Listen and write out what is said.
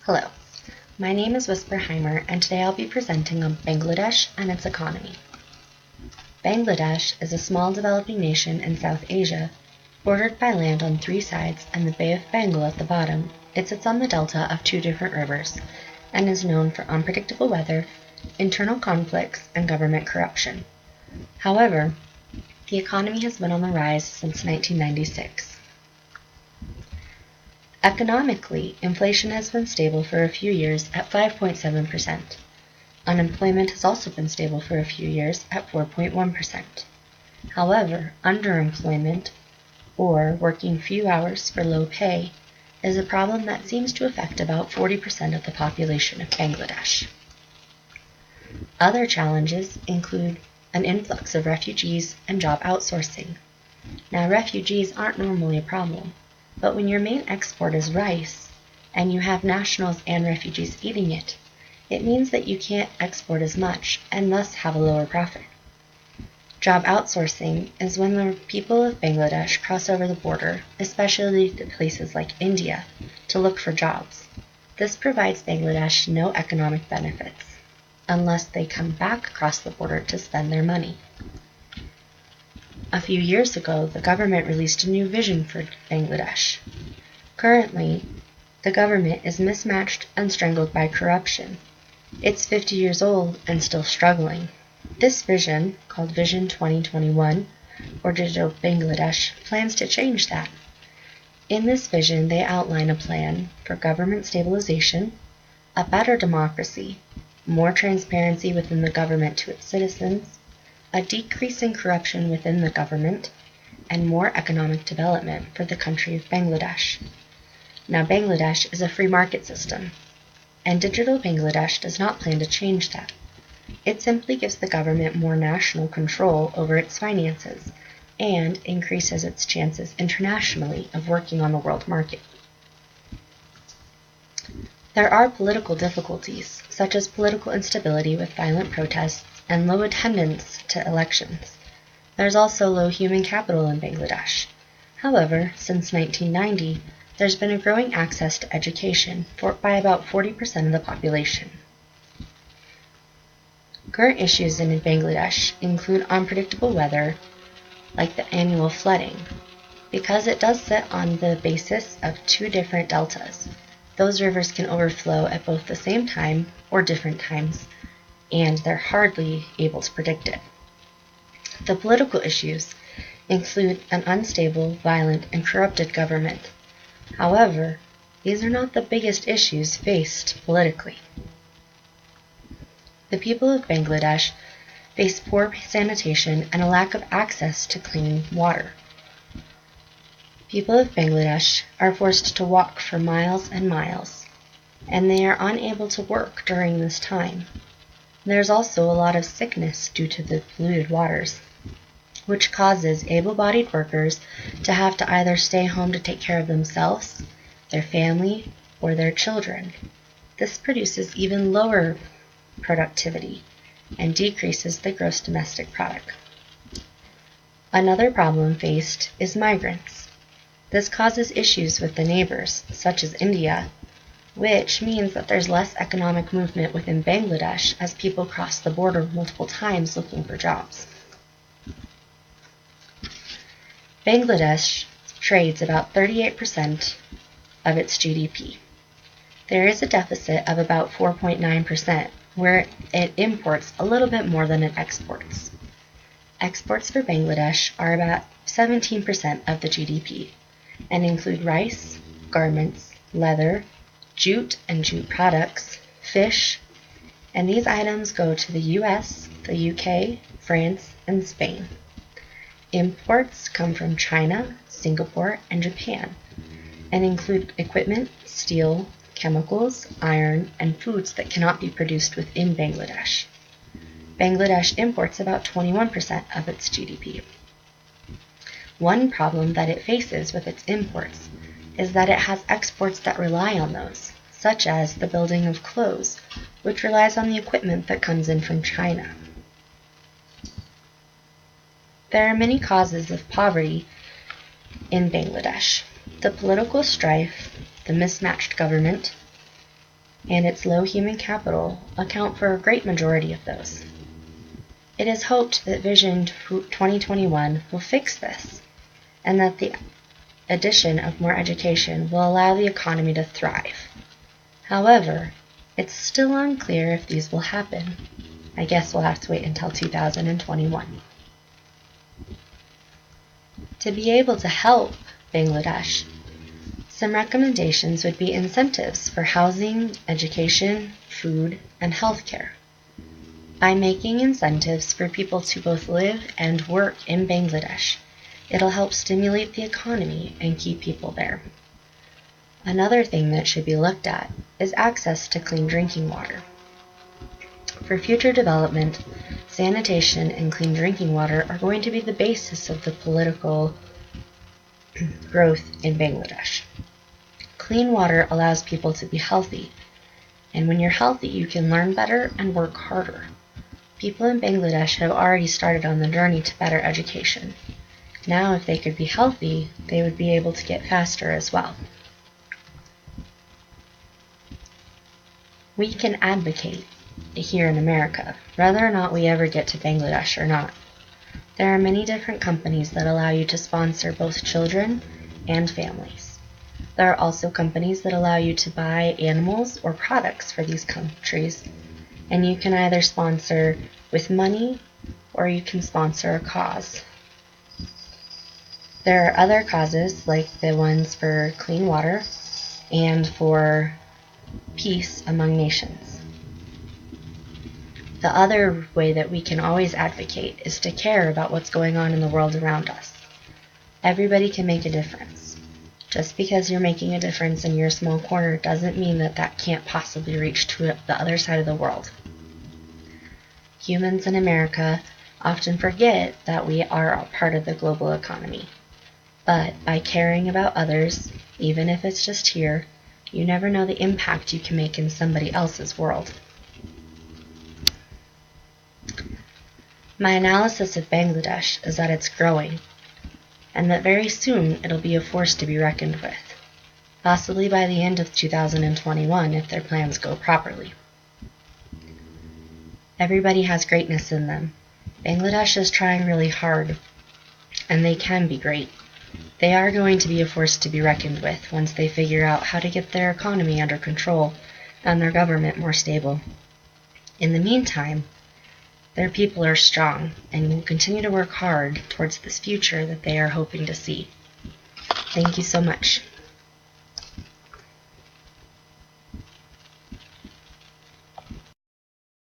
Hello, my name is Whisper Heimer, and today I'll be presenting on Bangladesh and its economy. Bangladesh is a small developing nation in South Asia, bordered by land on three sides and the Bay of Bengal at the bottom. It sits on the delta of two different rivers, and is known for unpredictable weather, internal conflicts, and government corruption. However, the economy has been on the rise since 1996. Economically, inflation has been stable for a few years at 5.7%. Unemployment has also been stable for a few years at 4.1%. However, underemployment, or working few hours for low pay, is a problem that seems to affect about 40% of the population of Bangladesh. Other challenges include an influx of refugees and job outsourcing. Now, refugees aren't normally a problem, but when your main export is rice, and you have nationals and refugees eating it, it means that you can't export as much, and thus have a lower profit. Job outsourcing is when the people of Bangladesh cross over the border, especially to places like India, to look for jobs. This provides Bangladesh no economic benefits, unless they come back across the border to spend their money. A few years ago, the government released a new vision for Bangladesh. Currently, the government is mismatched and strangled by corruption. It's 50 years old and still struggling. This vision, called Vision 2021, or Digital Bangladesh, plans to change that. In this vision, they outline a plan for government stabilization, a better democracy, more transparency within the government to its citizens, a decrease in corruption within the government, and more economic development for the country of Bangladesh. Now, Bangladesh is a free market system, and Digital Bangladesh does not plan to change that. It simply gives the government more national control over its finances and increases its chances internationally of working on the world market. There are political difficulties, such as political instability with violent protests and low attendance to elections. There's also low human capital in Bangladesh. However, since 1990, there's been a growing access to education by about 40% of the population. Current issues in Bangladesh include unpredictable weather, like the annual flooding. Because it does sit on the basis of two different deltas, those rivers can overflow at both the same time or different times, and they're hardly able to predict it. The political issues include an unstable, violent, and corrupted government. However, these are not the biggest issues faced politically. The people of Bangladesh face poor sanitation and a lack of access to clean water. People of Bangladesh are forced to walk for miles and miles, and they are unable to work during this time. There's also a lot of sickness due to the polluted waters, which causes able-bodied workers to have to either stay home to take care of themselves, their family, or their children. This produces even lower productivity and decreases the gross domestic product. Another problem faced is migrants. This causes issues with the neighbors, such as India, which means that there's less economic movement within Bangladesh as people cross the border multiple times looking for jobs. Bangladesh trades about 38% of its GDP. There is a deficit of about 4.9%, where it imports a little bit more than it exports. Exports for Bangladesh are about 17% of the GDP, and include rice, garments, leather, jute and jute products, fish, and these items go to the US, the UK, France, and Spain. Imports come from China, Singapore, and Japan, and include equipment, steel, chemicals, iron, and foods that cannot be produced within Bangladesh. Bangladesh imports about 21% of its GDP. One problem that it faces with its imports is that it has exports that rely on those, such as the building of clothes, which relies on the equipment that comes in from China. There are many causes of poverty in Bangladesh. The political strife, the mismatched government, and its low human capital account for a great majority of those. It is hoped that Vision 2021 will fix this, and that the addition of more education will allow the economy to thrive. However, it's still unclear if these will happen. I guess we'll have to wait until 2021. To be able to help Bangladesh, some recommendations would be incentives for housing, education, food, and healthcare. By making incentives for people to both live and work in Bangladesh, it'll help stimulate the economy and keep people there. Another thing that should be looked at is access to clean drinking water. For future development, sanitation and clean drinking water are going to be the basis of the political growth in Bangladesh. Clean water allows people to be healthy, and when you're healthy, you can learn better and work harder. People in Bangladesh have already started on the journey to better education. Now, if they could be healthy, they would be able to get faster as well. We can advocate here in America, whether or not we ever get to Bangladesh or not. There are many different companies that allow you to sponsor both children and families. There are also companies that allow you to buy animals or products for these countries, and you can either sponsor with money or you can sponsor a cause. There are other causes, like the ones for clean water and for peace among nations. The other way that we can always advocate is to care about what's going on in the world around us. Everybody can make a difference. Just because you're making a difference in your small corner doesn't mean that that can't possibly reach to the other side of the world. Humans in America often forget that we are a part of the global economy. But by caring about others, even if it's just here, you never know the impact you can make in somebody else's world. My analysis of Bangladesh is that it's growing, and that very soon it'll be a force to be reckoned with, possibly by the end of 2021 if their plans go properly. Everybody has greatness in them. Bangladesh is trying really hard, and they can be great. They are going to be a force to be reckoned with once they figure out how to get their economy under control and their government more stable. In the meantime, their people are strong and will continue to work hard towards this future that they are hoping to see. Thank you so much.